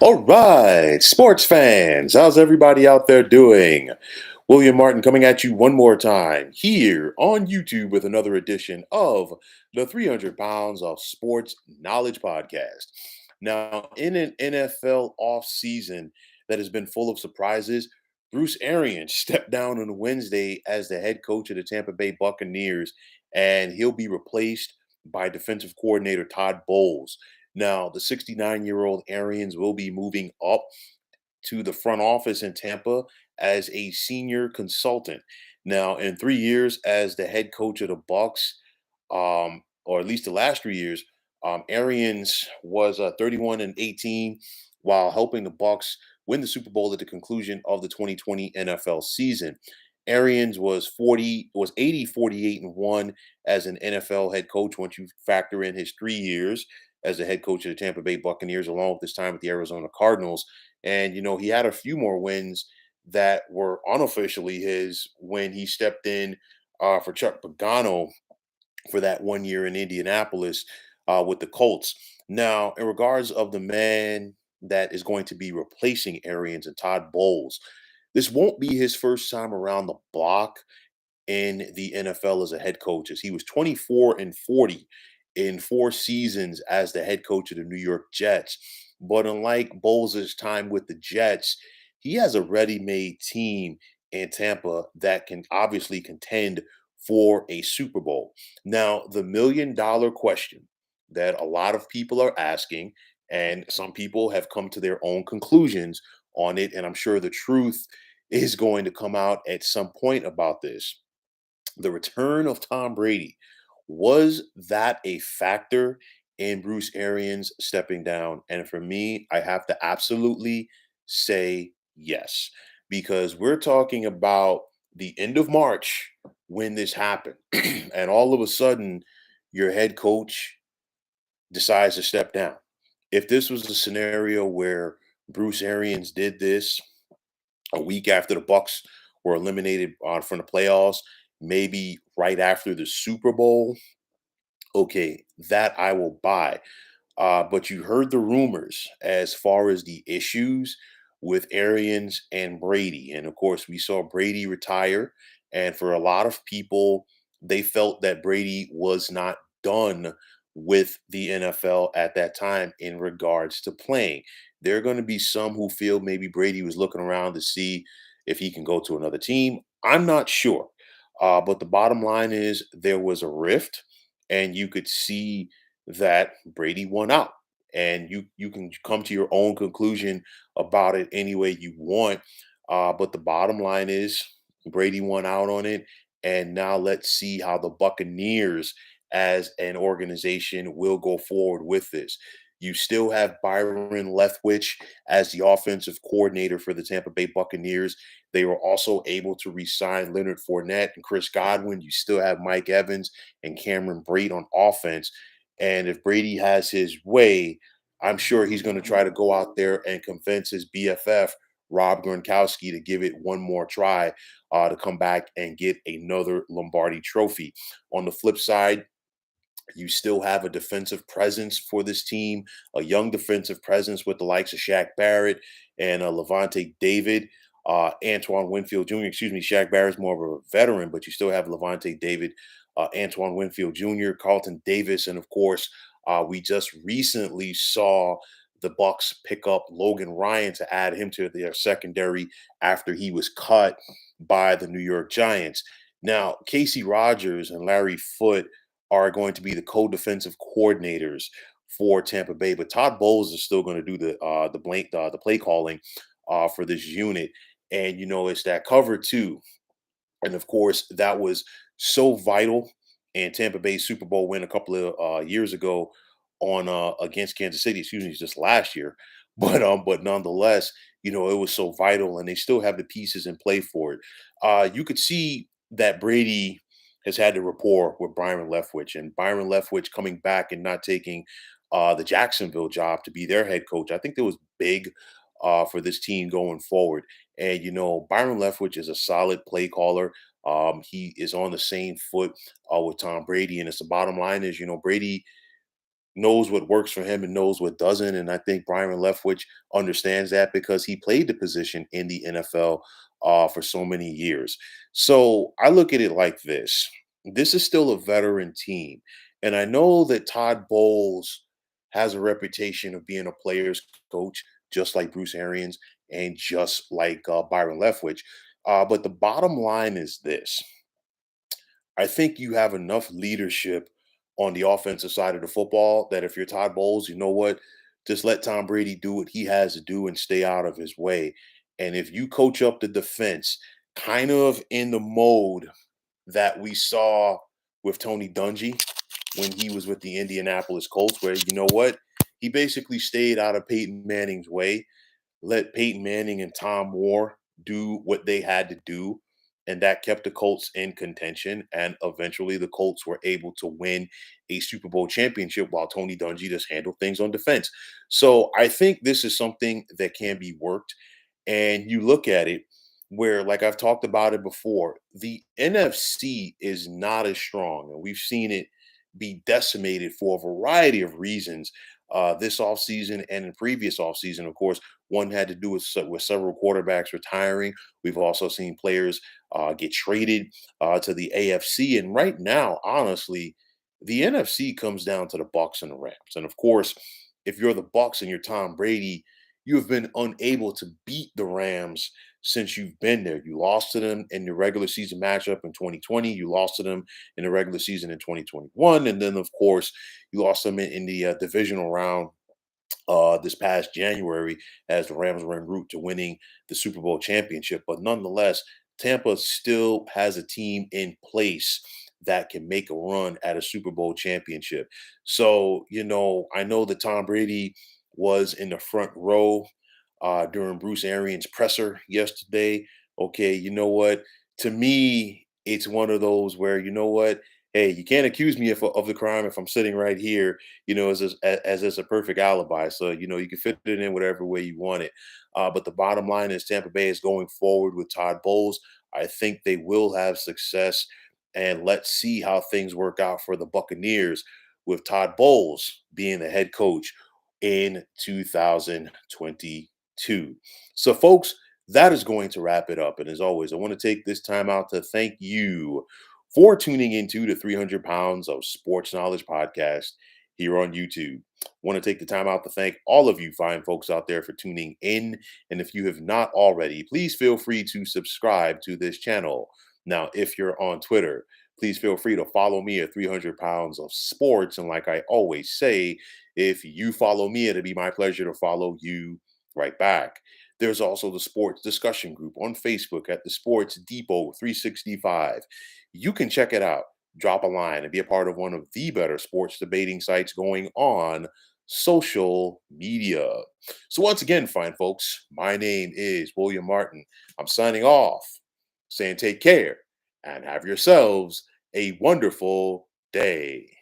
All right, sports fans, how's everybody out there doing? William Martin coming at you one more time here on YouTube with another edition of the 300 Pounds of Sports Knowledge Podcast. Now, in an NFL offseason that has been full of surprises, Bruce Arians stepped down on Wednesday as the head coach of the Tampa Bay Buccaneers, and he'll be replaced by defensive coordinator Todd Bowles. Now, the 69-year-old Arians will be moving up to the front office in Tampa as a senior consultant. Now, in 3 years as the head coach of the Bucks, or at least the last 3 years, Arians was 31 and 18 while helping the Bucks win the Super Bowl at the conclusion of the 2020 NFL season. Arians was 80 48 and 1 as an NFL head coach once you factor in his 3 years as the head coach of the Tampa Bay Buccaneers, along with his time with the Arizona Cardinals. And, he had a few more wins that were unofficially his when he stepped in for Chuck Pagano for that 1 year in Indianapolis with the Colts. Now, in regards of the man that is going to be replacing Arians and Todd Bowles, this won't be his first time around the block in the NFL as a head coach, as he was 24 and 40 in 4 seasons as the head coach of the New York Jets. But unlike Bowles' time with the Jets, he has a ready-made team in Tampa that can obviously contend for a Super Bowl. Now, the million-dollar question that a lot of people are asking, and some people have come to their own conclusions on it, and I'm sure the truth is going to come out at some point about this. The return of Tom Brady, was that a factor in Bruce Arians stepping down? And for me, I have to absolutely say yes, because we're talking about the end of March when this happened. And all of a sudden, your head coach decides to step down. If this was a scenario where Bruce Arians did this a week after the Bucks were eliminated from the playoffs, maybe right after the Super Bowl, okay, that I will buy. But you heard the rumors as far as the issues with Arians and Brady. And of course, we saw Brady retire. And for a lot of people, they felt that Brady was not done with the NFL at that time in regards to playing. There are going to be some who feel maybe Brady was looking around to see if he can go to another team. I'm not sure. But the bottom line is there was a rift, and you could see that Brady won out. And you can come to your own conclusion about it any way you want. But the bottom line is Brady won out on it. And now let's see how the Buccaneers as an organization will go forward with this. You still have Byron Leftwich as the offensive coordinator for the Tampa Bay Buccaneers. They were also able to re-sign Leonard Fournette and Chris Godwin. You still have Mike Evans and Cameron Brate on offense. And if Brady has his way, I'm sure he's going to try to go out there and convince his BFF, Rob Gronkowski, to give it one more try to come back and get another Lombardi trophy. On the flip side, you still have a defensive presence for this team, a young defensive presence with the likes of Shaq Barrett and Levante David, Antoine Winfield Jr. Excuse me, Shaq Barrett's more of a veteran, but you still have Levante David, Antoine Winfield Jr., Carlton Davis, and of course, we just recently saw the Bucks pick up Logan Ryan to add him to their secondary after he was cut by the New York Giants. Now, Casey Rogers and Larry Foote are going to be the co-defensive coordinators for Tampa Bay, but Todd Bowles is still going to do the play calling for this unit. And it's that cover too. And of course, that was so vital in Tampa Bay's Super Bowl win a couple of years ago on against Kansas City. Excuse me, just last year. But nonetheless, it was so vital, and they still have the pieces in play for it. You could see that Brady has had the rapport with Byron Leftwich, and Byron Leftwich coming back and not taking the Jacksonville job to be their head coach. I think that was big for this team going forward. And Byron Leftwich is a solid play caller. He is on the same foot with Tom Brady, and it's the bottom line is Brady knows what works for him and knows what doesn't. And I think Byron Leftwich understands that because he played the position in the NFL for so many years. So I look at it like this: this is still a veteran team. And I know that Todd Bowles has a reputation of being a player's coach, just like Bruce Arians and just like Byron Leftwich. But the bottom line is this: I think you have enough leadership on the offensive side of the football that if you're Todd Bowles, you know what? Just let Tom Brady do what he has to do and stay out of his way. And if you coach up the defense, kind of in the mode that we saw with Tony Dungy when he was with the Indianapolis Colts, where you know what? He basically stayed out of Peyton Manning's way, let Peyton Manning and Tom Moore do what they had to do. And that kept the Colts in contention. And eventually the Colts were able to win a Super Bowl championship while Tony Dungy just handled things on defense. So I think this is something that can be worked. And you look at it where, like I've talked about it before, the NFC is not as strong. And we've seen it be decimated for a variety of reasons this offseason and in previous offseason. Of course, one had to do with several quarterbacks retiring. We've also seen players get traded to the AFC. And right now, honestly, the NFC comes down to the Bucks and the Rams. And of course, if you're the Bucks and you're Tom Brady, you have been unable to beat the Rams since you've been there. You lost to them in the regular season matchup in 2020. You lost to them in the regular season in 2021. And then, of course, you lost them in the divisional round this past January as the Rams were en route to winning the Super Bowl championship. But nonetheless, Tampa still has a team in place that can make a run at a Super Bowl championship. So, I know that Tom Brady was in the front row during Bruce Arians' presser yesterday. Okay, you know what? To me, it's one of those where you know what? Hey, you can't accuse me of the crime if I'm sitting right here, as it's a perfect alibi. So you can fit it in whatever way you want it. But the bottom line is Tampa Bay is going forward with Todd Bowles. I think they will have success, and let's see how things work out for the Buccaneers with Todd Bowles being the head coach in 2022. So, folks, that is going to wrap it up. And as always, I want to take this time out to thank you for tuning into the 300 Pounds of Sports Knowledge podcast here on YouTube. I want to take the time out to thank all of you fine folks out there for tuning in. And if you have not already, please feel free to subscribe to this channel. Now, if you're on Twitter, please feel free to follow me at 300 Pounds of Sports. And like I always say, if you follow me, it'll be my pleasure to follow you right back. There's also the sports discussion group on Facebook at the Sports Depot 365. You can check it out, drop a line, and be a part of one of the better sports debating sites going on social media. So, once again, fine folks, my name is William Martin. I'm signing off, saying take care and have yourselves a wonderful day.